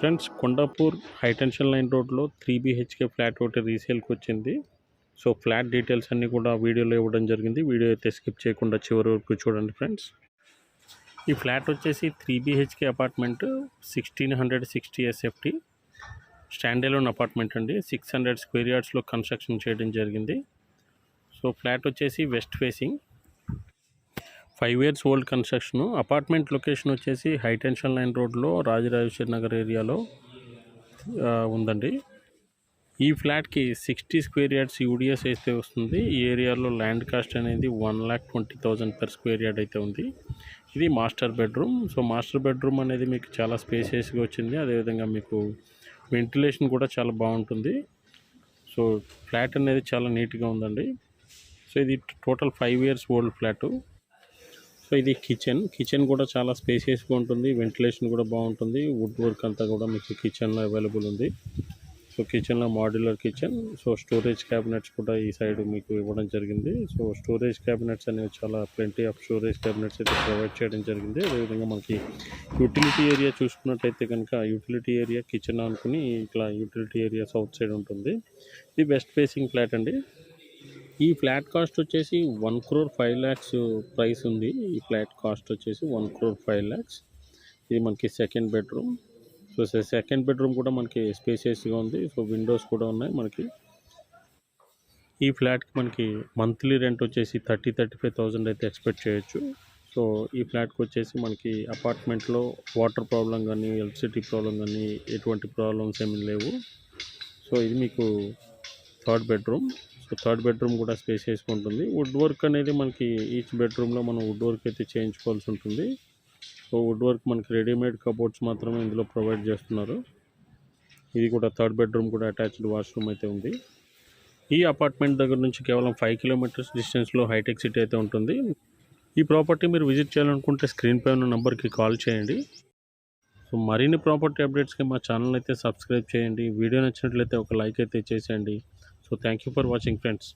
Friends Kondapur high tension line రోడ్లో 3 BHK flat ఒకటి రీసేల్కి వచ్చింది. సో ఫ్లాట్ డీటెయిల్స్ అన్నీ కూడా వీడియోలో ఇవ్వడం జరిగింది. వీడియో అయితే స్కిప్ చేయకుండా చివరి వరకు చూడండి ఫ్రెండ్స్. ఈ ఫ్లాట్ వచ్చేసి 3 BHK apartment 1660 SFT stand alone apartment అండి. 600 స్క్వేర్ యార్డ్స్లో కన్స్ట్రక్షన్ చేయడం జరిగింది. సో ఫ్లాట్ వచ్చేసి west facing 5 years old construction. Apartment location వచ్చేసి హై టెన్షన్ లైన్ రోడ్లో రాజరాజేశ్వరి నగర్ ఏరియాలో ఉందండి. ఈ ఫ్లాట్కి 60 స్క్వేర్ యార్డ్స్ యూడిఎస్ అయితే వస్తుంది. ఈ ఏరియాలో ల్యాండ్ కాస్ట్ అనేది 1,20,000 per స్క్వేర్ యార్డ్ అయితే ఉంది. ఇది master bedroom. So master bedroom అనేది మీకు చాలా స్పేసియస్గా వచ్చింది. అదేవిధంగా మీకు వెంటిలేషన్ కూడా చాలా బాగుంటుంది. సో ఫ్లాట్ అనేది చాలా నీట్గా ఉందండి. సో ఇది total 5 years old flat. So ఇది కిచెన్ కూడా చాలా స్పేసియస్గా ఉంటుంది. వెంటిలేషన్ కూడా బాగుంటుంది. వుడ్ వర్క్ అంతా కూడా మీకు కిచెన్లో అవైలబుల్ ఉంది. సో కిచెన్లో modular kitchen. So storage cabinets కూడా ఈ సైడ్ మీకు ఇవ్వడం జరిగింది. సో స్టోరేజ్ క్యాబినెట్స్ అనేవి చాలా ప్లెంటీ ఆఫ్ స్టోరేజ్ క్యాబినెట్స్ అయితే ప్రొవైడ్ చేయడం జరిగింది. అదేవిధంగా మనకి యూటిలిటీ ఏరియా చూసుకున్నట్టయితే కనుక యూటిలిటీ ఏరియా కిచెన్ అనుకుని ఇట్లా యూటిలిటీ ఏరియా సౌత్ సైడ్ ఉంటుంది. ఇది వెస్ట్ ఫేసింగ్ ఫ్లాట్ అండి. ఈ ఫ్లాట్ కాస్ట్ వచ్చేసి 1,05,00,000 ప్రైస్ ఉంది. ఈ ఫ్లాట్ కాస్ట్ వచ్చేసి 1,05,00,000. ఇది మనకి second bedroom. So second bedroom కూడా మనకి స్పేసియస్గా ఉంది. సో విండోస్ కూడా ఉన్నాయి మనకి. ఈ ఫ్లాట్కి మనకి మంత్లీ రెంట్ వచ్చేసి 35,000 అయితే ఎక్స్పెక్ట్ చేయొచ్చు. సో ఈ ఫ్లాట్కి వచ్చేసి మనకి అపార్ట్మెంట్లో వాటర్ ప్రాబ్లం కానీ ఎలక్ట్రిసిటీ ప్రాబ్లం కానీ ఎటువంటి ప్రాబ్లమ్స్ ఏమీ లేవు. సో ఇది మీకు third bedroom. So third bedroom కూడా స్పేసియస్గా ఉంటుంది. వుడ్ వర్క్ అనేది మనకి ఈచ్ బెడ్రూమ్లో మనం వుడ్ వర్క్ అయితే చేయించుకోవాల్సి ఉంటుంది. సో వుడ్ వర్క్ మనకి రెడీమేడ్ కబోర్డ్స్ మాత్రమే ఇందులో ప్రొవైడ్ చేస్తున్నారు. ఇది కూడా థర్డ్ బెడ్రూమ్ కూడా అటాచ్డ్ వాష్రూమ్ అయితే ఉంది. ఈ అపార్ట్మెంట్ దగ్గర నుంచి కేవలం 5 kilometers డిస్టెన్స్లో హైటెక్ సిటీ అయితే ఉంటుంది. ఈ ప్రాపర్టీ మీరు విజిట్ చేయాలనుకుంటే స్క్రీన్ పై ఉన్న నెంబర్కి కాల్ చేయండి. సో మరిన్ని ప్రాపర్టీ అప్డేట్స్కి మా ఛానల్ అయితే సబ్స్క్రైబ్ చేయండి. వీడియో నచ్చినట్లయితే ఒక లైక్ అయితే చేసేయండి. So thank you for watching friends.